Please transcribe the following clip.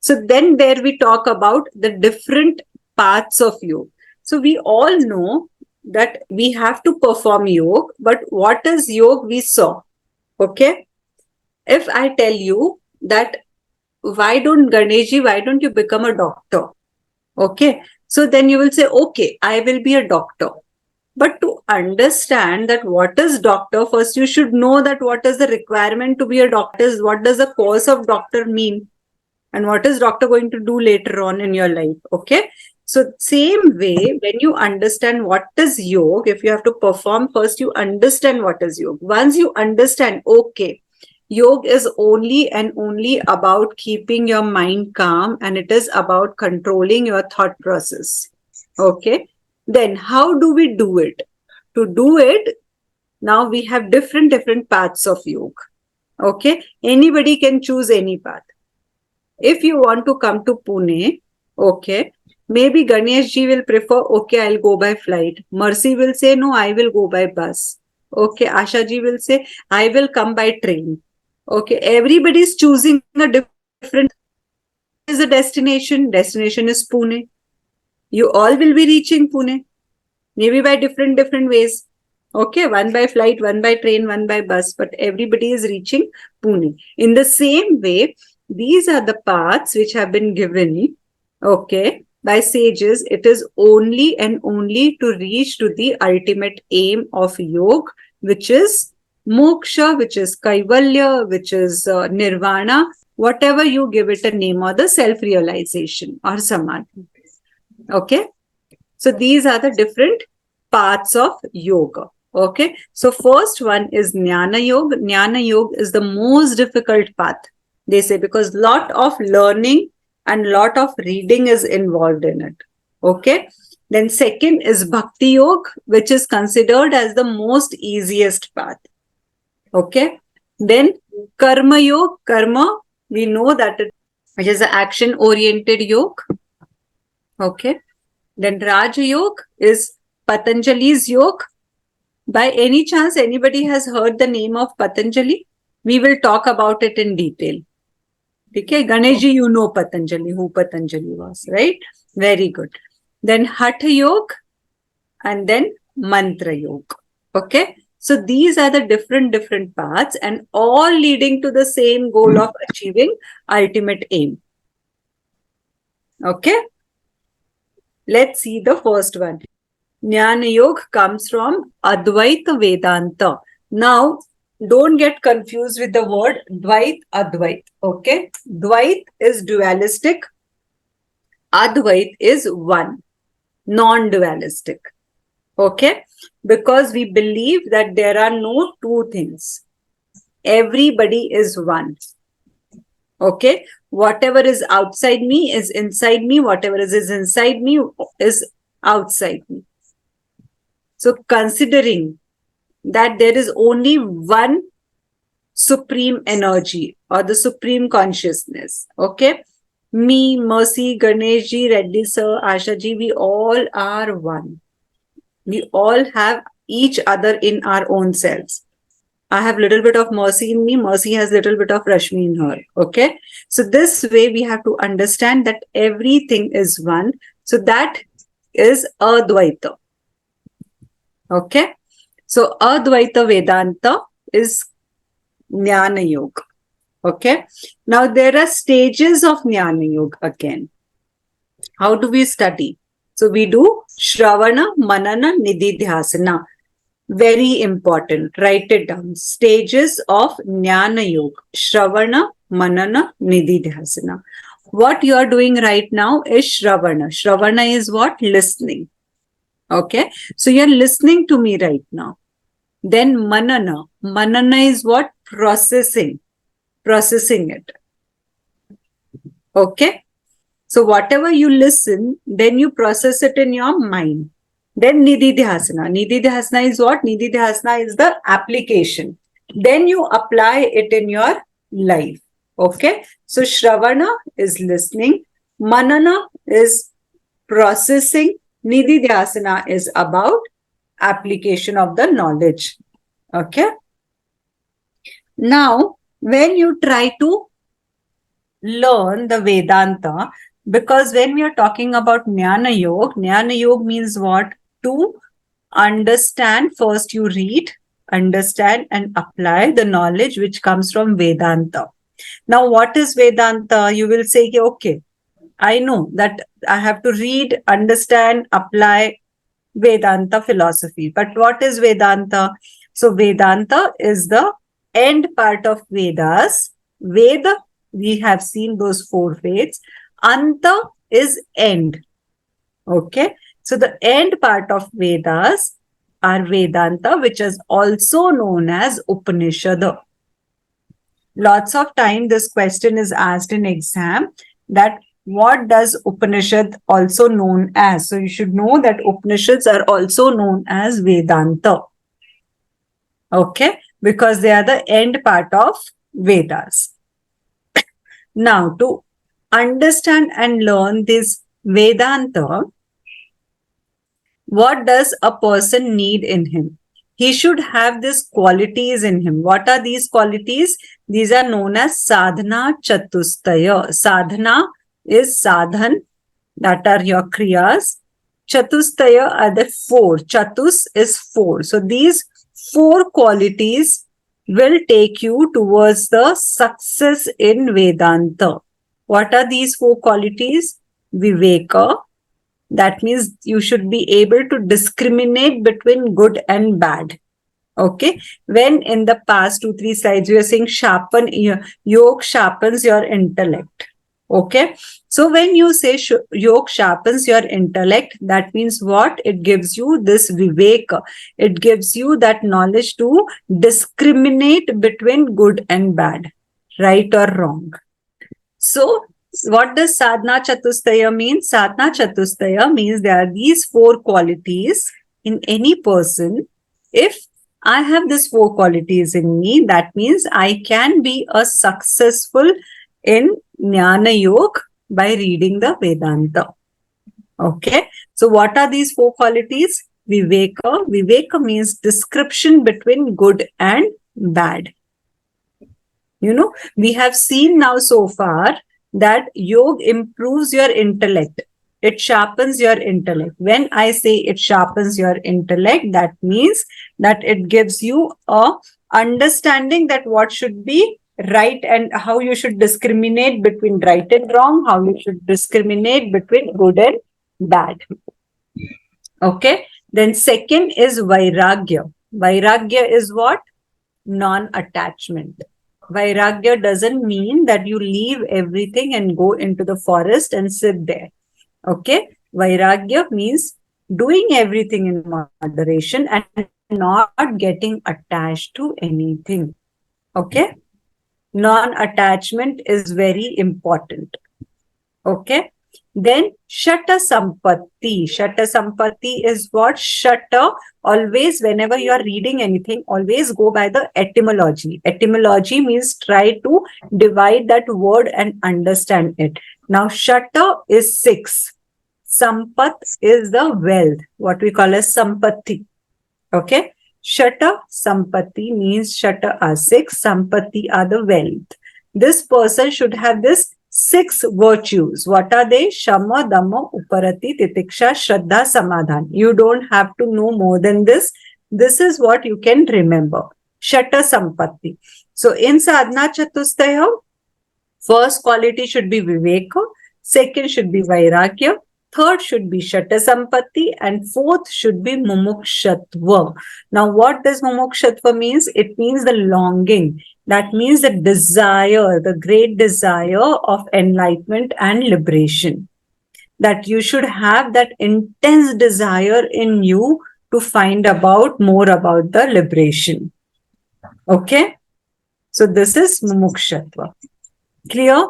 So then there we talk about the different paths of yoga. So we all know that we have to perform yoga, but what is yoga we saw? Okay. If I tell you that why don't you become a doctor? Okay. So then you will say, okay, I will be a doctor. But to understand that what is doctor, first you should know that what is the requirement to be a doctor, what does the course of doctor mean, and what is doctor going to do later on in your life. Okay. So same way, when you understand what is yoga, if you have to perform, first you understand what is yoga. Once you understand, okay, yoga is only and only about keeping your mind calm, and it is about controlling your thought process. Okay. Then how do we do it? To do it, now we have different paths of yoga. Okay. Anybody can choose any path. If you want to come to Pune, okay, maybe Ganesh ji will prefer, okay, I'll go by flight. Mercy will say, no, I will go by bus. Okay, Asha ji will say, I will come by train. Okay, everybody is choosing a different. Is a destination. Destination is Pune. You all will be reaching Pune, maybe by different ways. Okay, one by flight, one by train, one by bus, but everybody is reaching Pune. In the same way, these are the paths which have been given, okay, by sages. It is only and only to reach to the ultimate aim of yoga, which is moksha, which is kaivalya, which is nirvana, whatever you give it a name, or the self-realization or samadhi. Okay. So these are the different paths of yoga. Okay. So first one is Jnana Yoga. Jnana Yoga is the most difficult path, they say, because lot of learning and lot of reading is involved in it. Okay. Then second is Bhakti Yoga, which is considered as the most easiest path. Okay. Then Karma Yoga. Karma, we know that it is an action-oriented yoga. Okay. Then Raja Yoga is Patanjali's yoga. By any chance, anybody has heard the name of Patanjali? We will talk about it in detail. Okay, Ganeshji, you know Patanjali, who Patanjali was, right? Very good. Then Hatha Yoga and then Mantra Yoga. Okay, so these are the different paths, and all leading to the same goal of achieving ultimate aim. Okay. Let's see the first one. Jnana Yoga comes from Advaita Vedanta. Now, don't get confused with the word Dvait, Advait. Okay? Dvait is dualistic. Advait is one, non-dualistic. Okay? Because we believe that there are no two things. Everybody is one. Okay? Whatever is outside me is inside me. Whatever is inside me is outside me. So considering that there is only one supreme energy or the supreme consciousness, okay? Me, Mercy, Ganesh ji, Reddy sir, Asha ji, we all are one. We all have each other in our own selves. I have little bit of Mercy in me. Mercy has little bit of Rashmi in her. Okay. So this way we have to understand that everything is one. So that is Advaita. Okay. So Advaita Vedanta is Jnana Yoga. Okay. Now there are stages of Jnana Yoga again. How do we study? So we do Shravana, Manana, Nididhyasana. Very important. Write it down. Stages of Jnana Yoga. Shravana, Manana, Nididhyasana. What you are doing right now is Shravana. Shravana is what? Listening. Okay. So you're listening to me right now. Then Manana. Manana is what? Processing. Processing it. Okay. So whatever you listen, then you process it in your mind. Then Nididhyasana. Nididhyasana is what? Nididhyasana is the application. Then you apply it in your life. Okay. So Shravana is listening. Manana is processing. Nididhyasana is about application of the knowledge. Okay. Now, when you try to learn the Vedanta, because when we are talking about Jnana Yoga means what? To understand, first you read, understand and apply the knowledge which comes from Vedanta. Now, what is Vedanta? You will say, okay, I know that I have to read, understand, apply Vedanta philosophy. But what is Vedanta? So Vedanta is the end part of Vedas. Veda, we have seen those four Veds. Anta is end. Okay. So the end part of Vedas are Vedanta, which is also known as Upanishad. Lots of time this question is asked in exam, that what does Upanishad also known as? So you should know that Upanishads are also known as Vedanta. Okay, because they are the end part of Vedas. Now, to understand and learn this Vedanta, what does a person need in him? He should have these qualities in him. What are these qualities? These are known as sadhana chatustaya. Sadhana is sadhan, that are your kriyas. Chatustaya are the four. Chatus is four. So these four qualities will take you towards the success in Vedanta. What are these four qualities? Viveka. That means you should be able to discriminate between good and bad. Okay. When in the past 2-3 slides you are saying sharpen, yoga sharpens your intellect. Okay. So when you say yoga sharpens your intellect, that means what? It gives you this viveka. It gives you that knowledge to discriminate between good and bad, right or wrong. So what does sadhana chatustaya mean? Sadhana chatustaya means there are these four qualities in any person. If I have these four qualities in me, that means I can be a successful in Jnana Yoga by reading the Vedanta. Okay. So what are these four qualities? Viveka. Viveka means description between good and bad. You know, we have seen now so far that yoga improves your intellect. It sharpens your intellect. When I say it sharpens your intellect, that means that it gives you a understanding that what should be right and how you should discriminate between right and wrong, how you should discriminate between good and bad. Okay. Then second is Vairagya. Vairagya is what? Non-attachment. Vairagya doesn't mean that you leave everything and go into the forest and sit there. Okay. Vairagya means doing everything in moderation and not getting attached to anything. Okay. Non-attachment is very important. Okay. Then Shata Sampatti. Shata Sampatti is what? Shata, always whenever you are reading anything, always go by the etymology. Etymology means try to divide that word and understand it. Now Shata is 6. Sampat is the wealth, what we call as Sampatti. Okay. Shata Sampatti means Shata are 6, Sampatti are the wealth. This person should have this 6 virtues. What are they? Shama, Dhamma, Uparati, Titiksha, Shraddha, Samadhan. You don't have to know more than this. This is what you can remember. Shata Sampatti. So in Sadhana Chatustaya, first quality should be Viveka, second should be Vairagya, third should be Shata Sampatti, and fourth should be Mumukshatva. Now, what does Mumukshatva means? It means the longing. That means the desire, the great desire of enlightenment and liberation. That you should have that intense desire in you to find out more about the liberation. Okay? So this is Mumukshatva. Clear?